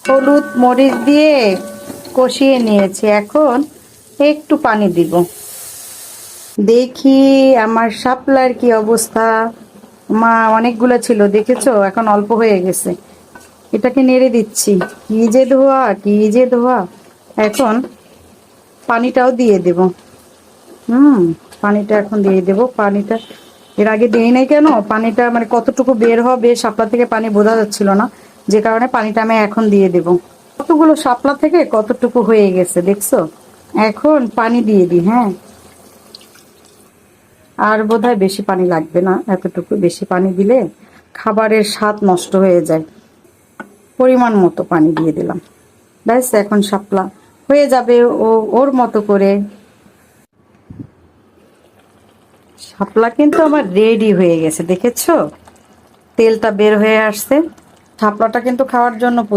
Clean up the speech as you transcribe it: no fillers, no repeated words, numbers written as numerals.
হলুদ মরিচ দিয়ে কষিয়ে নিয়েছি। এখন একটু পানি দিব। দেখি আমার শাপলার কি অবস্থা। মা অনেকগুলো ছিল দেখেছো, এখন অল্প হয়ে গেছে। এটাকে নেড়ে দিচ্ছি। কি যে ধোয়া, কি যে ধোয়া। এখন পানিটাও দিয়ে দেব। পানিটা এখন দিয়ে দেব। পানিটা এর আগে দিই নাই কেন, পানিটা মানে কতটুকু বের হবে শাপলা থেকে পানি বোঝা যাচ্ছিল না, যে কারণে পানিটা আমি এখন দিয়ে দেব। কতগুলো শাপলা থেকে কতটুকু হয়ে গেছে দেখছো। এখন পানি দিয়ে দিই। হ্যাঁ, আর বোধহয় বেশি পানি লাগবে না, এতটুকু। বেশি পানি দিলে খাবারের স্বাদ নষ্ট হয়ে যায়। পরিমাণ মতো পানি দিয়ে দিলাম। ব্যাস, এখন শাপলা হয়ে যাবে ওর মতো করে। শাপলা কিন্তু আমার রেডি হয়ে গেছে, দেখেছো তেলটা বের হয়ে আসছে। শাপলাটা কিন্তু খাওয়ার জন্য